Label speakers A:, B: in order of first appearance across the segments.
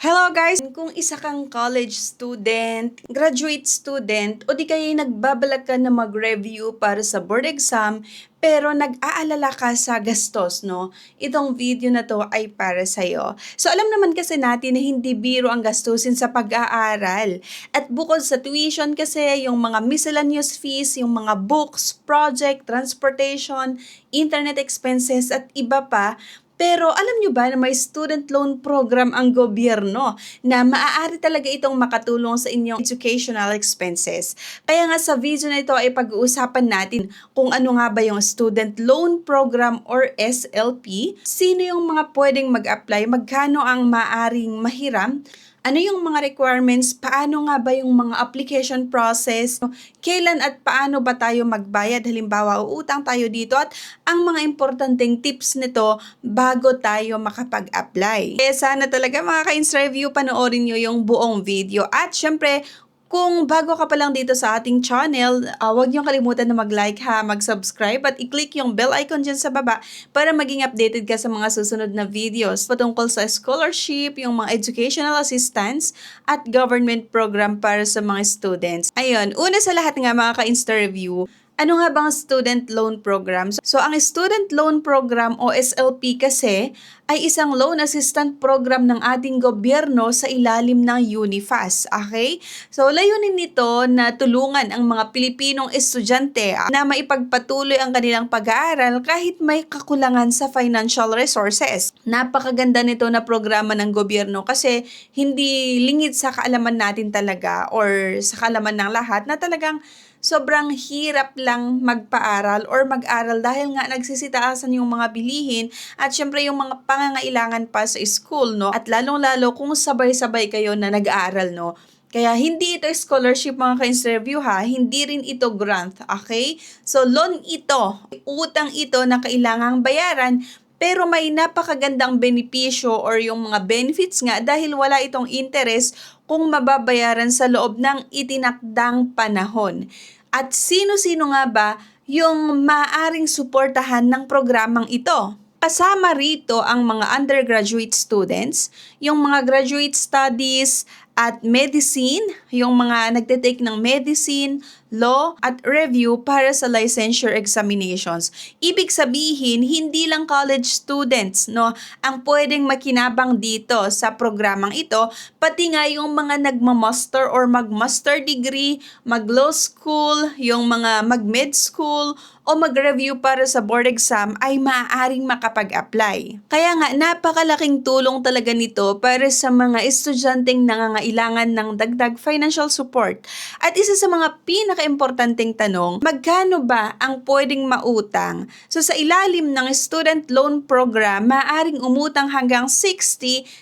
A: Hello guys! Kung isa kang college student, graduate student, o di kaya nagbabalak ka na mag-review para sa board exam, pero nag-aalala ka sa gastos, no? Itong video na to ay para sa'yo. So alam naman kasi natin na hindi biro ang gastusin sa pag-aaral. At bukod sa tuition kasi, yung mga miscellaneous fees, yung mga books, project, transportation, internet expenses, at iba pa, pero alam nyo ba na may student loan program ang gobyerno na maaari talaga itong makatulong sa inyong educational expenses. Kaya nga sa video na ito ay pag-uusapan natin kung ano nga ba yung student loan program or SLP, sino yung mga pwedeng mag-apply, magkano ang maaring mahiram, ano yung mga requirements, paano nga ba yung mga application process, kailan at paano ba tayo magbayad, halimbawa uutang tayo dito, at ang mga importanteng tips nito bago tayo makapag-apply. Sana talaga mga ka-Insta-Review, panoorin nyo yung buong video. At syempre, kung bago ka pa lang dito sa ating channel, huwag niyong kalimutan na mag-like mag-subscribe at i-click yung bell icon dyan sa baba para maging updated ka sa mga susunod na videos patungkol sa scholarship, yung mga educational assistance at government program para sa mga students. Ayun, una sa lahat nga mga ka-Insta Review, ano nga bang student loan program? So, ang student loan program o SLP kasi ay isang loan assistance program ng ating gobyerno sa ilalim ng UNIFAS. Okay? So, layunin nito na tulungan ang mga Pilipinong estudyante na maipagpatuloy ang kanilang pag-aaral kahit may kakulangan sa financial resources. Napakaganda nito na programa ng gobyerno kasi hindi lingid sa kaalaman natin talaga or sa kaalaman ng lahat na talagang sobrang hirap lang magpaaral or mag-aral dahil nga nagsisitaasan yung mga bilihin at syempre yung mga pangangailangan pa sa school, no? At lalong-lalo kung sabay-sabay kayo na nag-aaral, no? Kaya hindi ito scholarship mga ka-interview ha, hindi rin ito grant, okay? So loan ito, utang ito na kailangang bayaran, pero may napakagandang benepisyo or yung mga benefits nga dahil wala itong interest kung mababayaran sa loob ng itinakdang panahon. At sino-sino nga ba yung maaring suportahan ng programang ito? Kasama rito ang mga undergraduate students, yung mga graduate studies at medicine, yung mga nagtitake ng medicine, law, at review para sa licensure examinations. Ibig sabihin, hindi lang college students, no, ang pwedeng makinabang dito sa programang ito, pati nga yung mga nagmamaster or magmaster degree, mag-law school, yung mga mag-med school, o mag-review para sa board exam ay maaaring makapag-apply. Kaya nga, napakalaking tulong talaga nito para sa mga estudyanteng nangangailangan ng dagdag financial support. At isa sa mga pinaka-importanteng tanong, magkano ba ang pwedeng mautang? So sa ilalim ng student loan program, maaaring umutang hanggang 60,000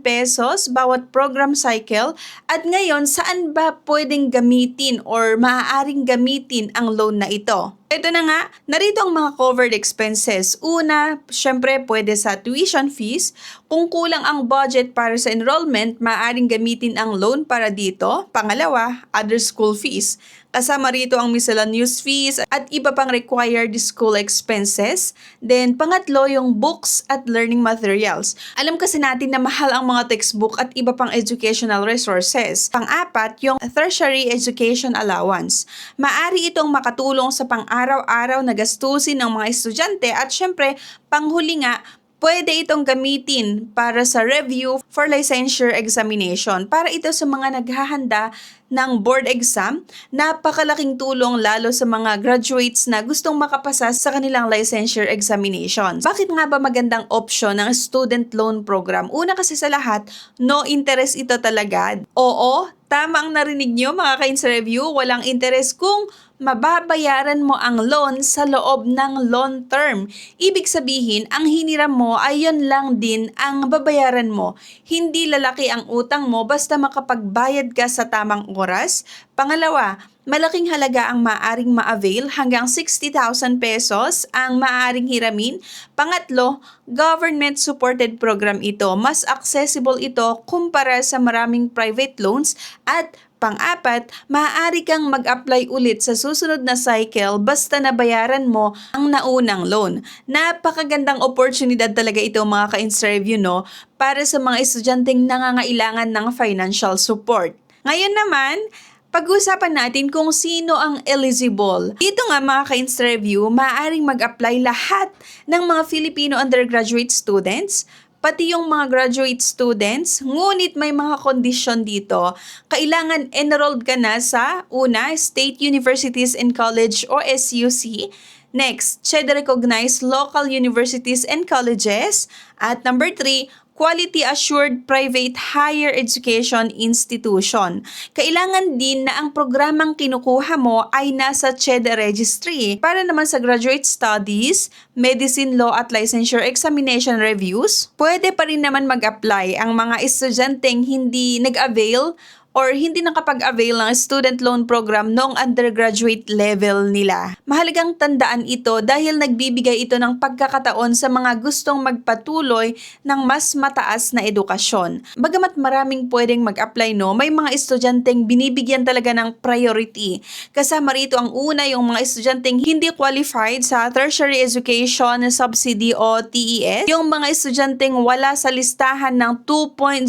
A: pesos bawat program cycle. At ngayon, saan ba pwedeng gamitin or maaaring gamitin ang loan na ito? Ito na nga, narito ang mga covered expenses. Una, syempre pwede sa tuition fees. Kung kulang ang budget para sa enrollment, maaaring gamitin ang loan para dito. Pangalawa, other school fees. Kasama rito ang miscellaneous fees at iba pang required school expenses. Then, pangatlo, yung books at learning materials. Alam kasi natin na mahal ang mga textbook at iba pang educational resources. Pang-apat, yung tertiary education allowance. Maari itong makatulong sa pang-araw-araw na gastusin ng mga estudyante at syempre, panghuli nga, pwede itong gamitin para sa review for licensure examination. Para ito sa mga naghahanda ng board exam, napakalaking tulong lalo sa mga graduates na gustong makapasa sa kanilang licensure examinations. Bakit nga ba magandang option ng student loan program? Una kasi sa lahat, no interest ito talaga. Oo, tama ang narinig nyo mga ka-Insta-Review, walang interest kung mababayaran mo ang loan sa loob ng long term. Ibig sabihin, ang hiniram mo ay yun lang din ang babayaran mo. Hindi lalaki ang utang mo basta makapagbayad ka sa tamang oras. Pangalawa, malaking halaga ang maaring ma-avail, hanggang 60,000 pesos ang maaring hiramin. Pangatlo, government-supported program ito. Mas accessible ito kumpara sa maraming private loans at Pang-apat, maaari kang mag-apply ulit sa susunod na cycle basta nabayaran mo ang naunang loan. Napakagandang oportunidad talaga ito mga ka-interview, no? Para sa mga estudyanteng nangangailangan ng financial support. Ngayon naman, pag-usapan natin kung sino ang eligible. Dito nga mga ka-interview, maaaring mag-apply lahat ng mga Filipino undergraduate students, pati yung mga graduate students, ngunit may mga condition dito. Kailangan enrolled ka na sa una, State Universities and College o SUC. Next, CHED-recognized local universities and colleges. At number 3, Quality Assured Private Higher Education Institution. Kailangan din na ang programang kinukuha mo ay nasa CHED registry. Para naman sa graduate studies, medicine, law at licensure examination reviews, pwede pa rin naman mag-apply ang mga estudyanteng hindi nag-avail or hindi nakapag-avail ng student loan program noong undergraduate level nila. Mahalagang tandaan ito dahil nagbibigay ito ng pagkakataon sa mga gustong magpatuloy ng mas mataas na edukasyon. Bagamat maraming pwedeng mag-apply, no, may mga estudyanteng binibigyan talaga ng priority. Kasama rito ang una yung mga estudyanteng hindi qualified sa Tertiary Education Subsidy o TES, yung mga estudyanteng wala sa listahan ng 2.0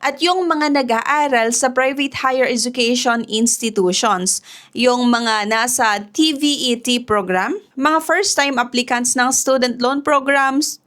A: at yung mga nag-aaral sa private higher education institutions, yung mga nasa TVET program, mga first-time applicants ng student loan programs.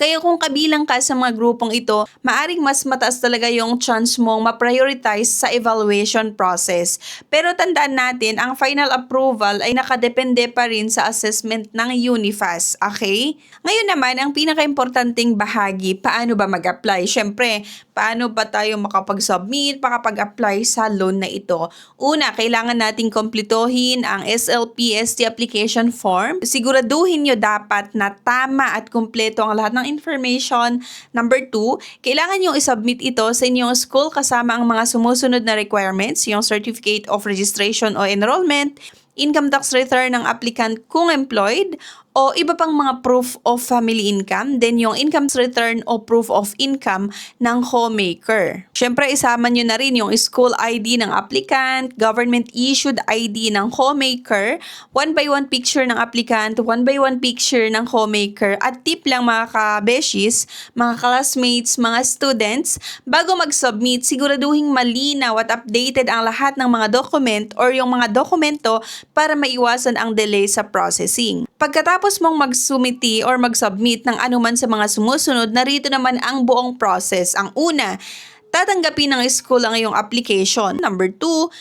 A: Kaya kung kabilang ka sa mga grupong ito, maaring mas mataas talaga yung chance mong ma-prioritize sa evaluation process. Pero tandaan natin, ang final approval ay nakadepende pa rin sa assessment ng UNIFAS, okay? Ngayon naman, ang pinaka-importanting bahagi, paano ba mag-apply? Siyempre, paano ba tayo makapag-submit, makapag-apply sa loan na ito? Una, kailangan nating kompletuhin ang SLPST application form. Siguraduhin nyo dapat na tama at kumpleto ang lahat ng information. Number 2, kailangan nyo isubmit ito sa inyong school kasama ang mga sumusunod na requirements, yung Certificate of Registration o Enrollment, income tax return ng applicant kung employed, o iba pang mga proof of family income, then yung income return o proof of income ng homemaker. Siyempre, isama nyo na rin yung school ID ng applicant, government-issued ID ng homemaker, 1x1 picture ng applicant, 1x1 picture ng homemaker, at tip lang mga kabeshis, mga classmates, mga students, bago mag-submit, siguraduhin malinaw at updated ang lahat ng mga document or yung mga dokumento para maiwasan ang delay sa processing. Pagkatapos mong mag-sumiti or mag-submit ng anuman sa mga sumusunod, narito naman ang buong process. Ang una, tatanggapin ng school ang iyong application. Number 2,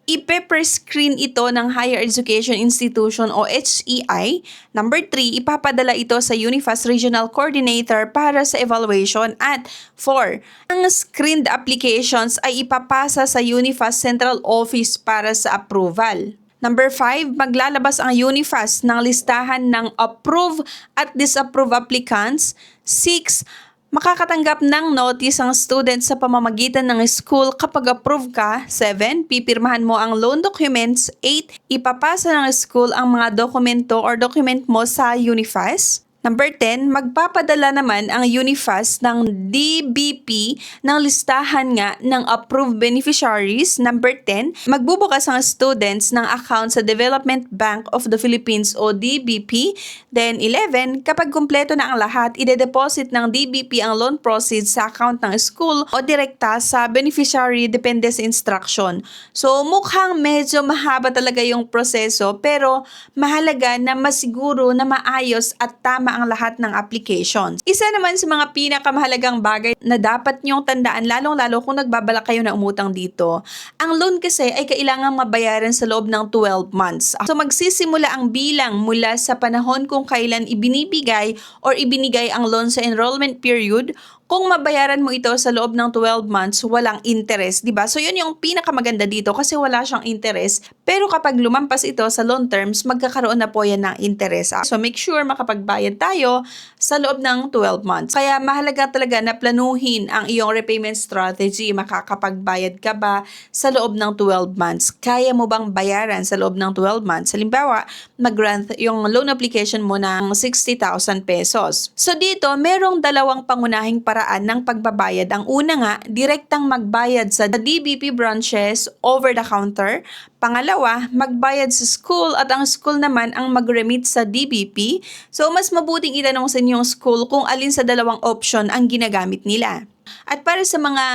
A: ipe-prescreen ito ng Higher Education Institution o HEI. Number 3, ipapadala ito sa UNIFAS Regional Coordinator para sa evaluation. At 4, ang screened applications ay ipapasa sa UNIFAS Central Office para sa approval. Number 5, maglalabas ang UNIFAS ng listahan ng approve at disapprove applicants. 6, makakatanggap ng notice ang student sa pamamagitan ng school kapag approve ka. 7, pipirmahan mo ang loan documents. 8, ipapasa ng school ang mga dokumento or document mo sa UNIFAS. Number 10, magpapadala naman ang UNIFAS ng DBP ng listahan nga ng approved beneficiaries. Number 10, magbubukas ang students ng account sa Development Bank of the Philippines o DBP. Then 11, kapag kumpleto na ang lahat, ide-deposit ng DBP ang loan proceeds sa account ng school o direkta sa beneficiary depende sa instruction. So mukhang medyo mahaba talaga yung proseso, pero mahalaga na masiguro na maayos at tama ang lahat ng applications. Isa naman sa mga pinakamahalagang bagay na dapat nyong tandaan, lalong-lalo kung nagbabalak kayo na umutang dito, ang loan kasi ay kailangang mabayaran sa loob ng 12 months. So magsisimula ang bilang mula sa panahon kung kailan ibinibigay or ibinigay ang loan sa enrollment period. Kung mabayaran mo ito sa loob ng 12 months, walang interest, di ba? So yun yung pinakamaganda dito kasi wala siyang interest. Pero kapag lumampas ito sa loan terms, magkakaroon na po yan ng interest. So make sure makapagbayad tayo sa loob ng 12 months. Kaya mahalaga talaga na planuhin ang iyong repayment strategy. Makakapagbayad ka ba sa loob ng 12 months? Kaya mo bang bayaran sa loob ng 12 months? Halimbawa, mag-grant yung loan application mo ng 60,000 pesos. So dito, merong dalawang pangunahing paraan paraan ng pagbabayad. Ang una nga, direktang magbayad sa DBP branches over the counter. Pangalawa, magbayad sa school at ang school naman ang mag-remit sa DBP. So, mas mabuting itanong sa inyong school kung alin sa dalawang option ang ginagamit nila. At para sa mga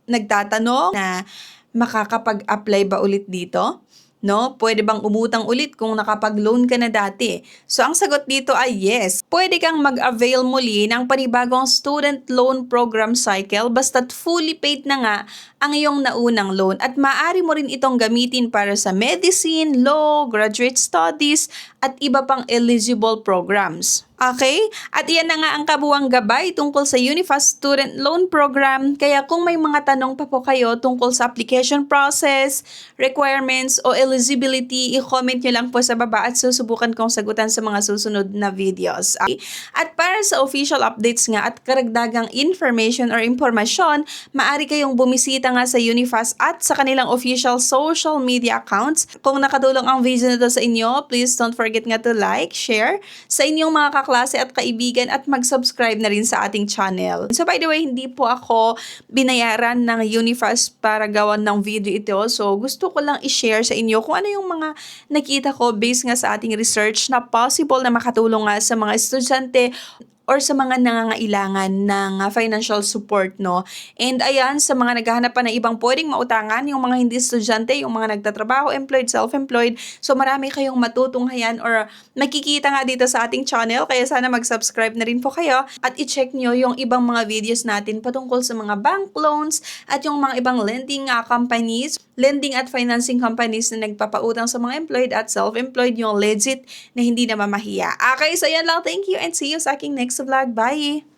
A: nagtatanong na makakapag-apply ba ulit dito? No? Pwede bang umutang ulit kung nakapag-loan ka na dati? So, ang sagot dito ay yes. Pwede kang mag-avail muli ng panibagong student loan program cycle basta't fully paid na nga ang iyong naunang loan at maaari mo rin itong gamitin para sa medicine, law, graduate studies at iba pang eligible programs. Okay? At iyan na nga ang kabuwang gabay tungkol sa Unifast Student Loan Program. Kaya kung may mga tanong pa po kayo tungkol sa application process, requirements o eligibility, i-comment nyo lang po sa baba at susubukan kong sagutan sa mga susunod na videos. Okay? At para sa official updates nga at karagdagang information or impormasyon, maaari kayong bumisita nga sa Unifast at sa kanilang official social media accounts. Kung nakatulong ang video na to sa inyo, please don't forget nga to like, share sa inyong mga kaklase at kaibigan at mag-subscribe na rin sa ating channel. So by the way, hindi po ako binayaran ng Unifast para gawan ng video ito. So gusto ko lang i-share sa inyo kung ano yung mga nakita ko based nga sa ating research na possible na makatulong nga sa mga estudyante or sa mga nangangailangan ng financial support, no? And ayan, sa mga naghahanap pa ng ibang pwedeng mautangan, yung mga hindi estudyante, yung mga nagtatrabaho, employed, self-employed, so marami kayong matutunghayan or makikita nga dito sa ating channel, kaya sana mag-subscribe na rin po kayo at i-check nyo yung ibang mga videos natin patungkol sa mga bank loans at yung mga ibang lending companies, lending at financing companies na nagpapautang sa mga employed at self-employed, yung legit na hindi na mamahiya. Okay, so yan lang. Thank you and see you sa aking next vlog. Bye!